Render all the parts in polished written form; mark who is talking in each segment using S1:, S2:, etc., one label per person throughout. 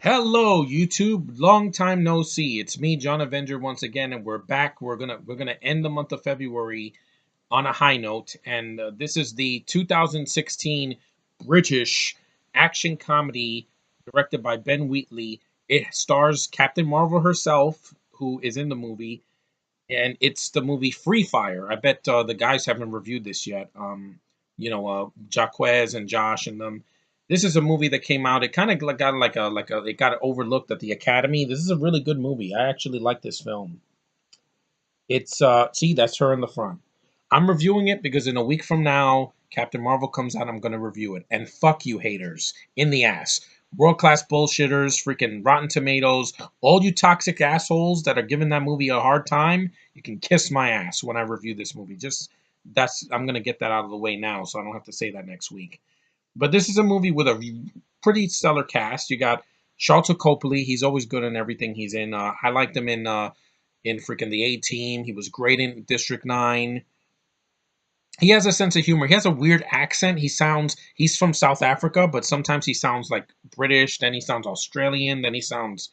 S1: Hello, YouTube. Long time no see. It's me, John Avenger, once again, and we're back. We're gonna end the month of February on a high note, and this is the 2016 British action comedy directed by Ben Wheatley. It stars Captain Marvel herself, who is in the movie, and it's the movie Free Fire. I bet the guys haven't reviewed this yet. Jaquez and Josh and them. This is a movie that came out. It kind of got it got overlooked at the Academy. This is a really good movie. I actually like this film. It's see, that's her in the front. I'm reviewing it because in a week from now, Captain Marvel comes out. I'm gonna review it. And fuck you, haters, in the ass. World class bullshitters, freaking Rotten Tomatoes, all you toxic assholes that are giving that movie a hard time. You can kiss my ass when I review this movie. Just that's I'm gonna get that out of the way now, so I don't have to say that next week. But this is a movie with a pretty stellar cast. You got Sharlto Copley. He's always good in everything he's in. I liked him in freaking the A Team. He was great in District 9. He has a sense of humor. He has a weird accent. He's from South Africa, but sometimes he sounds like British, then he sounds Australian, then he sounds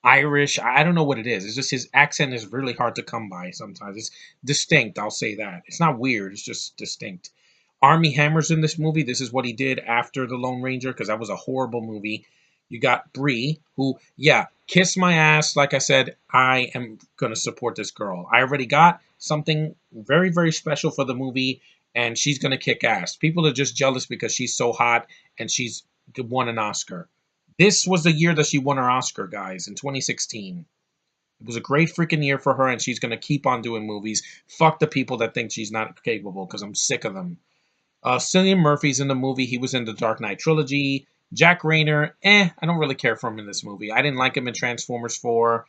S1: Irish. I don't know what it is. It's just his accent is really hard to come by sometimes. It's distinct, I'll say that. It's not weird, it's just distinct. Army Hammer's in this movie. This is what he did after The Lone Ranger because that was a horrible movie. You got Brie, who, yeah, kiss my ass. Like I said, I am going to support this girl. I already got something very, very special for the movie, and she's going to kick ass. People are just jealous because she's so hot and she's won an Oscar. This was the year that she won her Oscar, guys, in 2016. It was a great freaking year for her, and she's going to keep on doing movies. Fuck the people that think she's not capable because I'm sick of them. Cillian Murphy's in the movie. He was in the Dark Knight trilogy. Jack Rayner, I don't really care for him in this movie. I didn't like him in Transformers 4.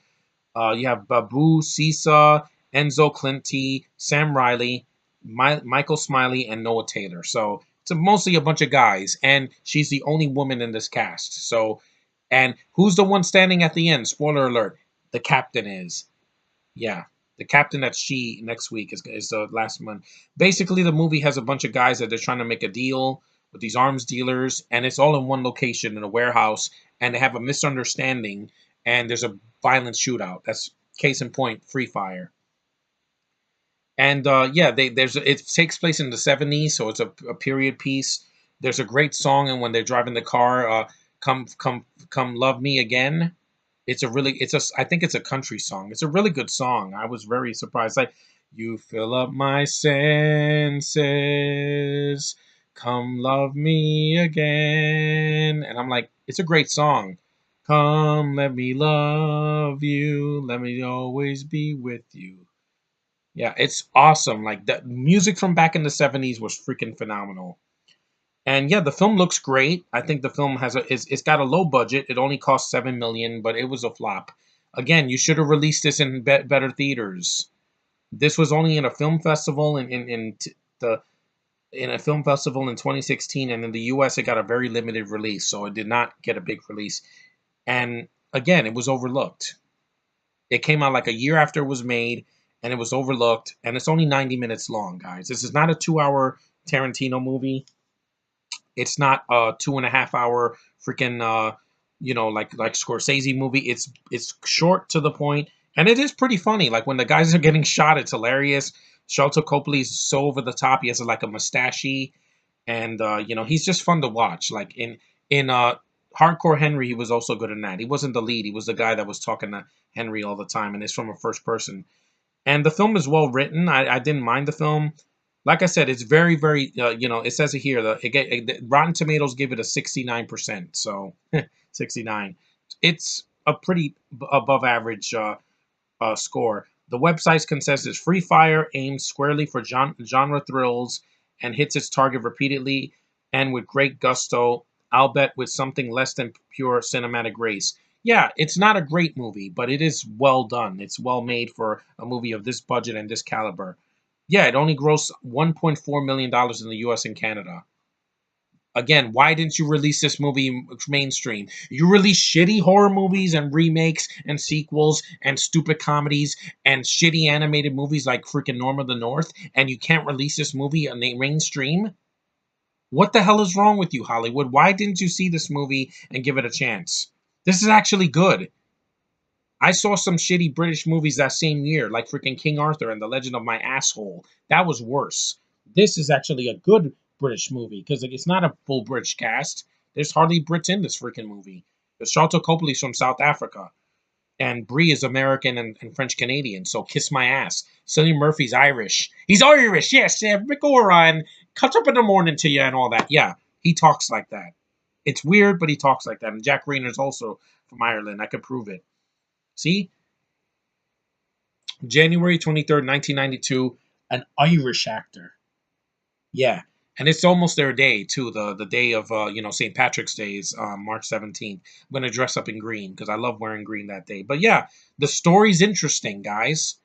S1: You have Babu Sisa, Enzo Clinty, Sam Riley, Michael Smiley, and Noah Taylor. So it's mostly a bunch of guys, and she's the only woman in this cast. So, and who's the one standing at the end? Spoiler alert: the captain is. Yeah, the captain that she next week is the last one. Basically, the movie has a bunch of guys that they're trying to make a deal with these arms dealers, and it's all in one location in a warehouse, and they have a misunderstanding, and there's a violent shootout. That's case in point, Free Fire. And yeah, it takes place in the 70s, so it's a period piece. There's a great song, and when they're driving the car, come love me again. I think it's a country song. It's a really good song. I was very surprised. Like, you fill up my senses, come love me again. And I'm like, it's a great song. Come, let me love you, let me always be with you. Yeah, it's awesome. Like, the music from back in the 70s was freaking phenomenal. And yeah, the film looks great. I think the film it's got a low budget. It only cost 7 million, but it was a flop. Again, you should have released this in better theaters. This was only in a film festival the in a film festival in 2016, and in the U.S. it got a very limited release, so it did not get a big release. And again, it was overlooked. It came out like a year after it was made, and it was overlooked. And it's only 90 minutes long, guys. This is not a 2 hour Tarantino movie. It's not a 2.5 hour freaking like Scorsese movie. It's short to the point, and it is pretty funny. Like when the guys are getting shot, it's hilarious. Sharlto Copley is so over the top. He has like a mustache, and he's just fun to watch. Like in Hardcore Henry, he was also good in that. He wasn't the lead. He was the guy that was talking to Henry all the time, and it's from a first person. And the film is well written. I didn't mind the film. Like I said, it's very, very, it says it here. Rotten Tomatoes give it a 69%. So 69. It's a pretty above average score. The website's consensus is Free Fire aims squarely for genre thrills and hits its target repeatedly and with great gusto, albeit with something less than pure cinematic grace. Yeah, it's not a great movie, but it is well done. It's well made for a movie of this budget and this caliber. Yeah, it only grossed $1.4 million in the US and Canada. Again, why didn't you release this movie mainstream? You release shitty horror movies and remakes and sequels and stupid comedies and shitty animated movies like freaking Norm of the North, and you can't release this movie on the mainstream? What the hell is wrong with you, Hollywood? Why didn't you see this movie and give it a chance? This is actually good. I saw some shitty British movies that same year, like freaking King Arthur and The Legend of My Asshole. That was worse. This is actually a good British movie because it's not a full British cast. There's hardly Brits in this freaking movie. There's Sharlto Copley's from South Africa, and Brie is American and French Canadian. So kiss my ass. Cillian Murphy's Irish. He's Irish, yes. Rick Oran cuts up in the morning to you and all that. Yeah, he talks like that. It's weird, but he talks like that. And Jack Rayner's also from Ireland. I could prove it. See, January 23rd, 1992, an Irish actor. Yeah. And it's almost their day too, the day of St. Patrick's Day is March 17th. I'm gonna dress up in green because I love wearing green that day. But yeah, the story's interesting, guys.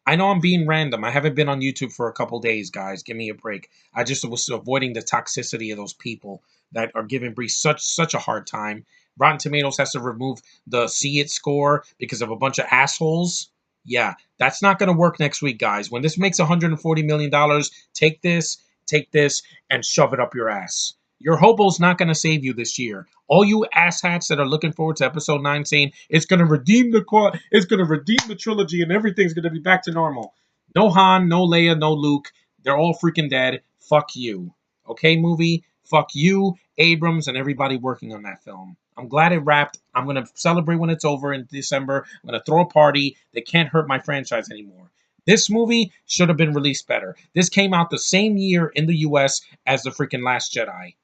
S1: I know I'm being random. I haven't been on YouTube for a couple days, guys. Give me a break. I just was avoiding the toxicity of those people that are giving Bree such a hard time. Rotten Tomatoes has to remove the See It score because of a bunch of assholes. Yeah, that's not going to work next week, guys. When this makes $140 million, take this, and shove it up your ass. Your hobo's not going to save you this year. All you asshats that are looking forward to episode 9 saying it's going to redeem it's going to redeem the trilogy and everything's going to be back to normal. No Han, no Leia, no Luke. They're all freaking dead. Fuck you. Okay, movie? Fuck you, Abrams, and everybody working on that film. I'm glad it wrapped. I'm going to celebrate when it's over in December. I'm going to throw a party. They can't hurt my franchise anymore. This movie should have been released better. This came out the same year in the US as the freaking Last Jedi.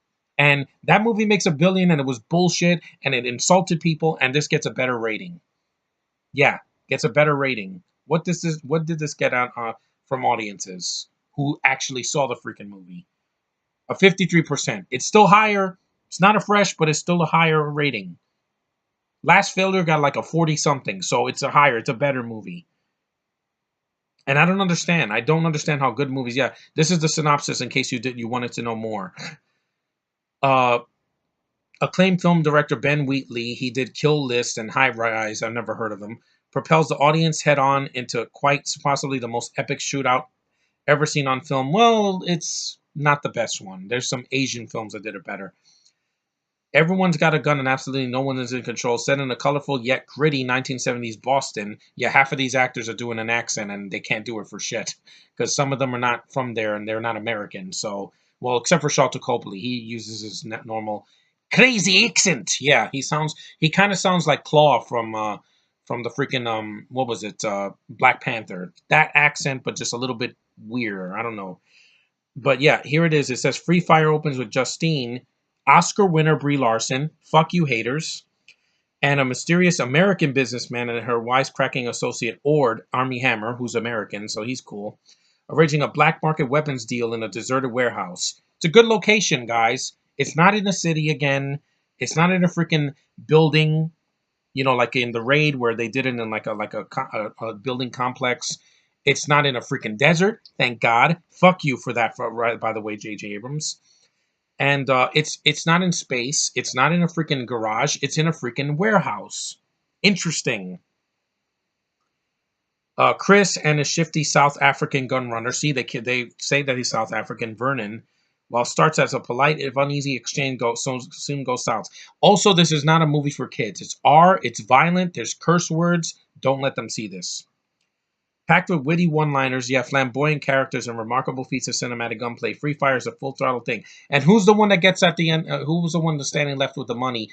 S1: And that movie makes $1 billion and it was bullshit and it insulted people and this gets a better rating. Yeah, gets a better rating. What did this get out from audiences who actually saw the freaking movie? A 53%. It's still higher. It's not a fresh, but it's still a higher rating. Last Failure got like a 40 something, so it's it's a better movie. And I don't understand. I don't understand how good movies. Yeah, this is the synopsis in case you wanted to know more. Uh Acclaimed film director Ben Wheatley, he did Kill List and High Rise, I've never heard of them, propels the audience head on into quite possibly the most epic shootout ever seen on film. Well, it's not the best one. There's some Asian films that did it better. Everyone's got a gun and absolutely no one is in control. Set in a colorful yet gritty 1970s Boston. Yeah, half of these actors are doing an accent and they can't do it for shit because some of them are not from there and they're not American. So, well, except for Sharlto Copley, he uses his normal crazy accent. Yeah, he kind of sounds like Claw from the freaking what was it Black Panther. That accent, but just a little bit weirder. I don't know. But yeah, here it is. It says Free Fire opens with Justine, Oscar winner Brie Larson, fuck you haters, and a mysterious American businessman and her wisecracking associate Ord, Army Hammer, who's American, so he's cool, arranging a black market weapons deal in a deserted warehouse. It's a good location, guys. It's not in the city again. It's not in a freaking building, like in the raid where they did it in like a building complex. It's not in a freaking desert, thank God. Fuck you for that, right, by the way, J.J. Abrams. And it's not in space. It's not in a freaking garage. It's in a freaking warehouse. Interesting. Chris and a shifty South African gun runner. See, they say that he's South African. Vernon, while starts as a polite if uneasy exchange, soon goes south. Also, this is not a movie for kids. It's R. It's violent. There's curse words. Don't let them see this. Packed with witty one-liners, yeah, flamboyant characters and remarkable feats of cinematic gunplay, Free Fire is a full-throttle thing. And who's the one that gets at the end? Who was the one that's standing left with the money?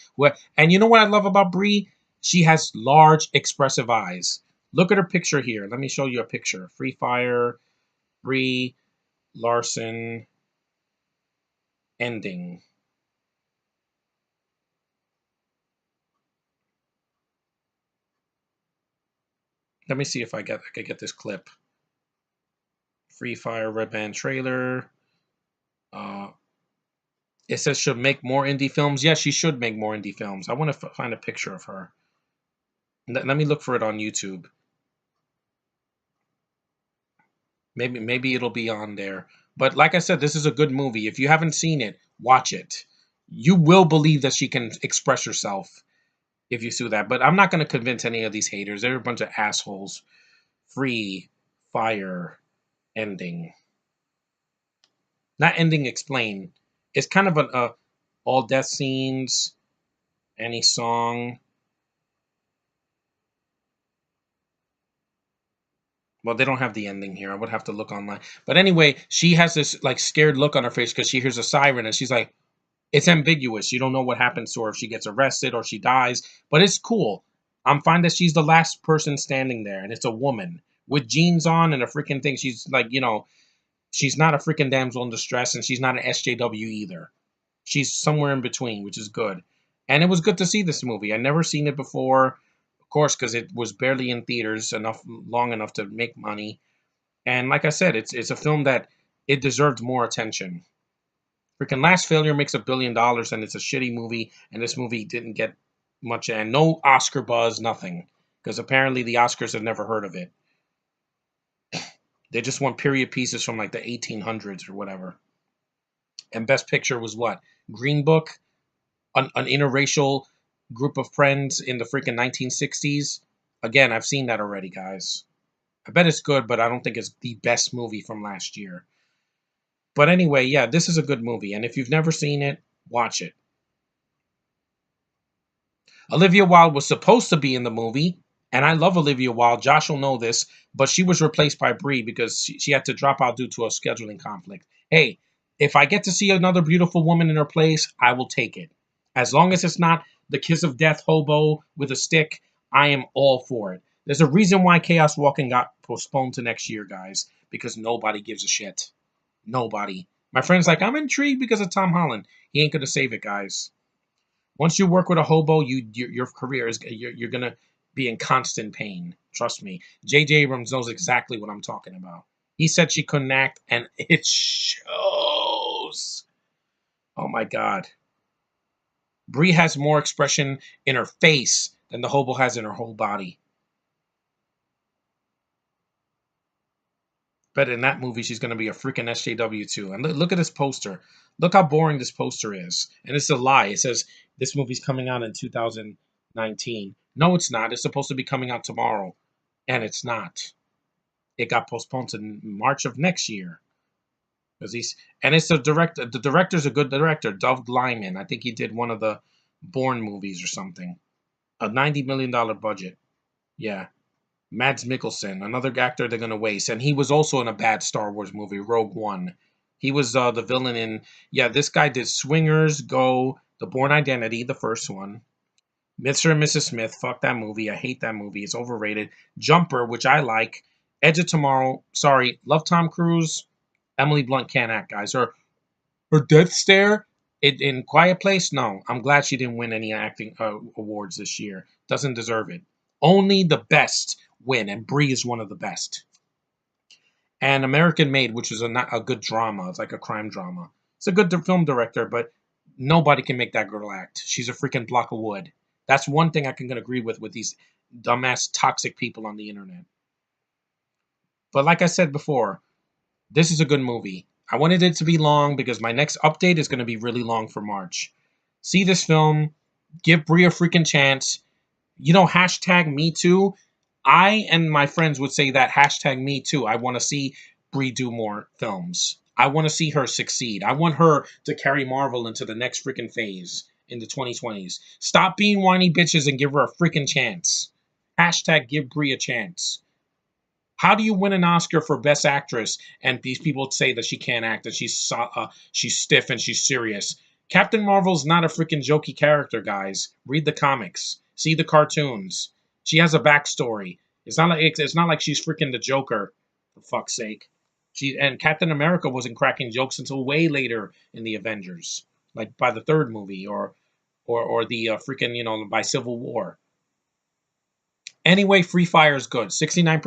S1: And you know what I love about Brie? She has large, expressive eyes. Look at her picture here. Let me show you a picture. Free Fire, Brie Larson, ending. Let me see if I could get this clip. Free Fire Red Band trailer. Uh, It says should make more indie films. Yes, she should make more indie films. I want to find a picture of her. Let me look for it on YouTube. Maybe it'll be on there. But like I said, this is a good movie. If you haven't seen it, watch it. You will believe that she can express herself if you see that. But I'm not going to convince any of these haters. They're a bunch of assholes. Free Fire ending. Not ending explain. It's kind of an all death scenes, any song. Well, they don't have the ending here. I would have to look online. But anyway, she has this like scared look on her face because she hears a siren and she's like, it's ambiguous. You don't know what happens to her if she gets arrested or she dies, but it's cool. I'm fine that she's the last person standing there, and it's a woman with jeans on and a freaking thing. She's like, she's not a freaking damsel in distress, and she's not an SJW either. She's somewhere in between, which is good. And it was good to see this movie. I never seen it before, of course, because it was barely in theaters long enough to make money. And like I said, it's a film that it deserved more attention. Freaking Last Failure makes $1 billion and it's a shitty movie, and this movie didn't get much and no Oscar buzz, nothing. Because apparently the Oscars have never heard of it. They just want period pieces from like the 1800s or whatever. And Best Picture was what? Green Book, an interracial group of friends in the freaking 1960s. Again, I've seen that already, guys. I bet it's good, but I don't think it's the best movie from last year. But anyway, yeah, this is a good movie, and if you've never seen it, watch it. Olivia Wilde was supposed to be in the movie, and I love Olivia Wilde. Josh will know this, but she was replaced by Brie because she had to drop out due to a scheduling conflict. Hey, if I get to see another beautiful woman in her place, I will take it. As long as it's not the kiss of death hobo with a stick, I am all for it. There's a reason why Chaos Walking got postponed to next year, guys, because nobody gives a shit. Nobody. My friend's like, I'm intrigued because of Tom Holland. He ain't gonna save it, guys. Once you work with a hobo, your career is you're gonna be in constant pain. Trust me. J.J. Abrams knows exactly what I'm talking about. He said she couldn't act, and it shows. Oh my god. Brie has more expression in her face than the hobo has in her whole body. But in that movie, she's going to be a freaking SJW too. And look at this poster. Look how boring this poster is. And it's a lie. It says this movie's coming out in 2019. No, it's not. It's supposed to be coming out tomorrow. And it's not. It got postponed to March of next year. Because and it's the director. The director's a good director, Doug Lyman. I think he did one of the Bourne movies or something. A $90 million budget. Yeah. Mads Mikkelsen, another actor they're gonna waste, and he was also in a bad Star Wars movie, Rogue One. He was the villain in. Yeah, this guy did Swingers, Go, The Bourne Identity, the first one. Mr. and Mrs. Smith, fuck that movie. I hate that movie. It's overrated. Jumper, which I like. Edge of Tomorrow. Sorry, love Tom Cruise. Emily Blunt can't act, guys. Her death stare in Quiet Place. No, I'm glad she didn't win any acting awards this year. Doesn't deserve it. Only the best win, and Brie is one of the best. And American Made, which is a good drama. It's like a crime drama. It's a good film director, but nobody can make that girl act. She's a freaking block of wood. That's one thing I can agree with these dumbass toxic people on the internet. But like I said before, this is a good movie. I wanted it to be long because my next update is going to be really long for March. See this film. Give Brie a freaking chance. Hashtag me too. I and my friends would say that hashtag me too. I want to see Brie do more films. I want to see her succeed. I want her to carry Marvel into the next freaking phase in the 2020s. Stop being whiny bitches and give her a freaking chance. Hashtag give Brie a chance. How do you win an Oscar for Best Actress and these people say that she can't act, that she's stiff and she's serious? Captain Marvel's not a freaking jokey character, guys. Read the comics. See the cartoons. She has a backstory. It's not like she's freaking the Joker, for fuck's sake. And Captain America wasn't cracking jokes until way later in the Avengers, like by the third movie or the freaking by Civil War. Anyway, Free Fire is good. 69%,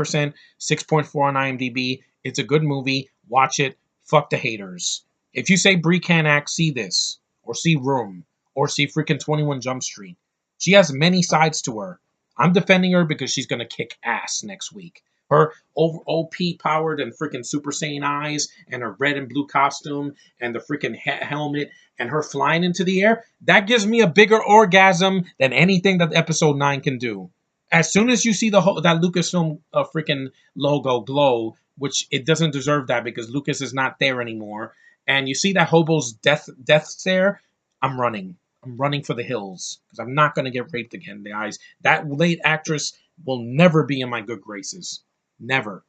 S1: 6.4 on IMDb. It's a good movie. Watch it. Fuck the haters. If you say Brie can't act, see this. Or see Room. Or see freaking 21 Jump Street. She has many sides to her. I'm defending her because she's going to kick ass next week. Her OP powered and freaking Super Saiyan eyes and her red and blue costume and the freaking helmet and her flying into the air, that gives me a bigger orgasm than anything that Episode 9 can do. As soon as you see that Lucasfilm freaking logo glow, which it doesn't deserve that because Lucas is not there anymore, and you see that hobo's death stare, I'm running. I'm running for the hills because I'm not going to get raped again, guys. That late actress will never be in my good graces. Never.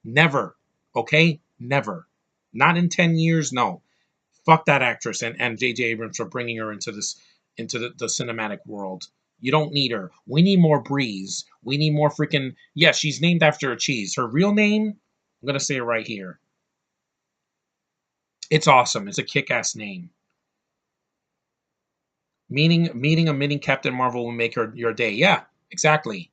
S1: Never. Okay? Never. Not in 10 years, no. Fuck that actress and J.J. Abrams for bringing her into the cinematic world. You don't need her. We need more Breeze. We need more freaking. Yeah, she's named after a cheese. Her real name, I'm gonna say it right here. It's awesome. It's a kick-ass name. Meeting a mini Captain Marvel will make your day. Yeah, exactly.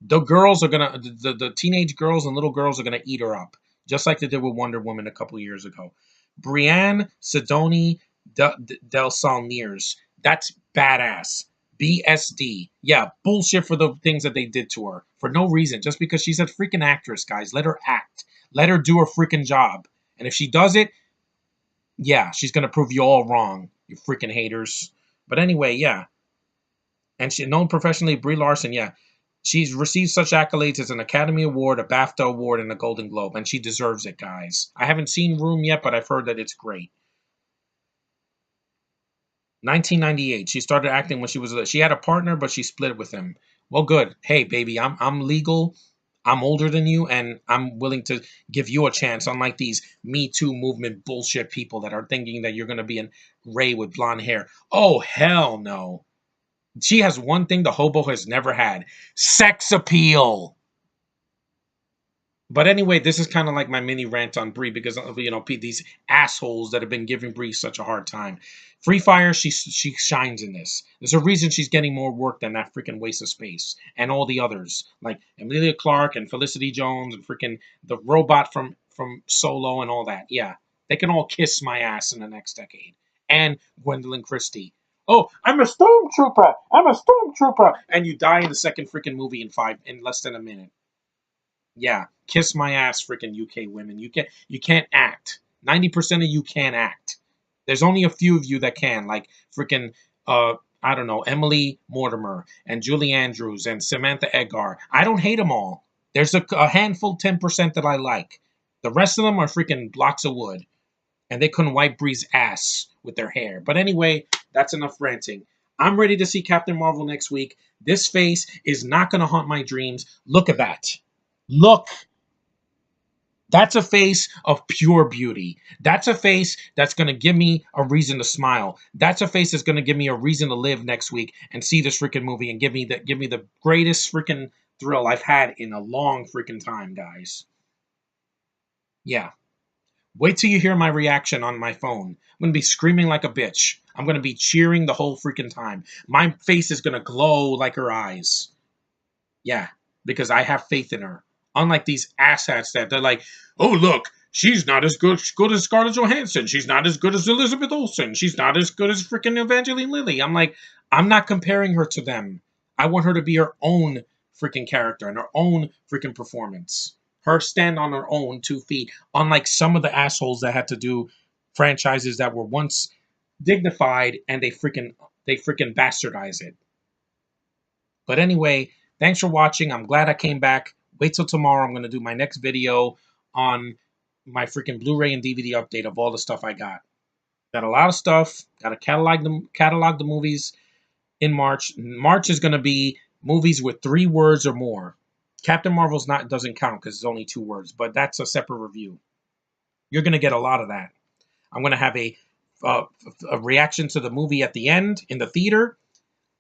S1: The girls are gonna the teenage girls and little girls are gonna eat her up, just like they did with Wonder Woman a couple years ago. Brienne Sidoni Del Salniers. That's badass. BSD. Yeah, bullshit for the things that they did to her for no reason, just because she's a freaking actress, guys. Let her act. Let her do her freaking job. And if she does it, yeah, she's gonna prove you all wrong, you freaking haters. But anyway, yeah, and she known professionally, Brie Larson. Yeah, she's received such accolades as an Academy Award, a BAFTA Award, and a Golden Globe, and she deserves it, guys. I haven't seen Room yet, but I've heard that it's great. 1998. She started acting when she had a partner, but she split with him. Well, good. Hey, baby, I'm legal. I'm older than you, and I'm willing to give you a chance. Unlike these Me Too movement bullshit people that are thinking that you're gonna be an Ray with blonde hair. Oh hell no. She has one thing the hobo has never had: sex appeal. But anyway, this is kind of like my mini rant on Brie because of these assholes that have been giving Brie such a hard time. Free Fire, she shines in this. There's a reason she's getting more work than that freaking waste of space and all the others like Emilia Clarke and Felicity Jones and freaking the robot from Solo and all that. Yeah, they can all kiss my ass in the next decade. And Gwendolyn Christie. Oh, I'm a stormtrooper. I'm a stormtrooper, and you die in the second freaking movie in less than a minute. Yeah, kiss my ass, freaking UK women. You can't act. 90% of you can't act. There's only a few of you that can, like freaking I don't know, Emily Mortimer and Julie Andrews and Samantha Edgar. I don't hate them all. There's a handful, 10% that I like. The rest of them are freaking blocks of wood, and they couldn't wipe Bree's ass with their hair. But anyway, that's enough ranting. I'm ready to see Captain Marvel next week. This face is not going to haunt my dreams. Look at that. Look, that's a face of pure beauty. That's a face that's going to give me a reason to smile. That's a face that's going to give me a reason to live next week and see this freaking movie and give me the greatest freaking thrill I've had in a long freaking time, guys. Yeah. Wait till you hear my reaction on my phone. I'm going to be screaming like a bitch. I'm going to be cheering the whole freaking time. My face is going to glow like her eyes. Yeah, because I have faith in her. Unlike these asshats that they're like, oh look, she's not as good as Scarlett Johansson. She's not as good as Elizabeth Olsen. She's not as good as freaking Evangeline Lilly. I'm like, I'm not comparing her to them. I want her to be her own freaking character and her own freaking performance. Her stand on her own 2 feet, unlike some of the assholes that had to do franchises that were once dignified and they freaking bastardize it. But anyway, thanks for watching. I'm glad I came back. Wait till tomorrow. I'm going to do my next video on my freaking Blu-ray and DVD update of all the stuff I got. Got a lot of stuff. Got to catalog the movies in March. March is going to be movies with 3 words or more. Captain Marvel's not doesn't count because it's only 2 words, but that's a separate review. You're going to get a lot of that. I'm going to have uh, a reaction to the movie at the end in the theater.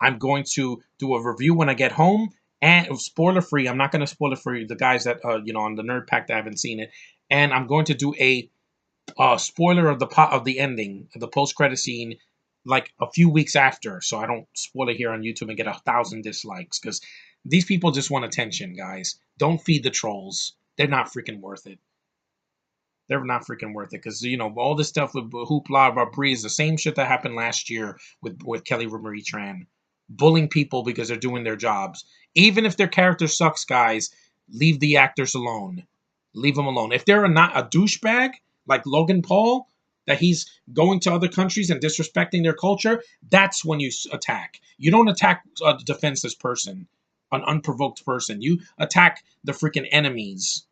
S1: I'm going to do a review when I get home, and spoiler free. I'm not going to spoil it for the guys that on the Nerd Pack that haven't seen it. And I'm going to do a spoiler of the ending, the post credit scene, like a few weeks after, so I don't spoil it here on YouTube and get 1,000 dislikes because these people just want attention, guys. Don't feed the trolls. They're not freaking worth it. They're not freaking worth it because all this stuff with hoopla about Brie is the same shit that happened last year with Kelly Marie Tran, bullying people because they're doing their jobs. Even if their character sucks, guys, leave the actors alone. Leave them alone. If they're not a douchebag like Logan Paul, that he's going to other countries and disrespecting their culture, that's when you attack. You don't attack a defenseless person, an unprovoked person. You attack the freaking enemies,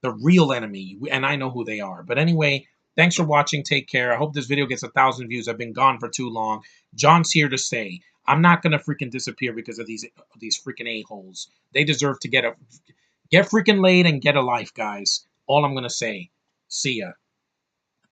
S1: the real enemy, and I know who they are. But anyway, thanks for watching. Take care. I hope this video gets 1,000 views. I've been gone for too long. John's here to stay. I'm not gonna freaking disappear because of these freaking a-holes. They deserve to get a Get freaking laid and get a life, guys. All I'm gonna say. See ya.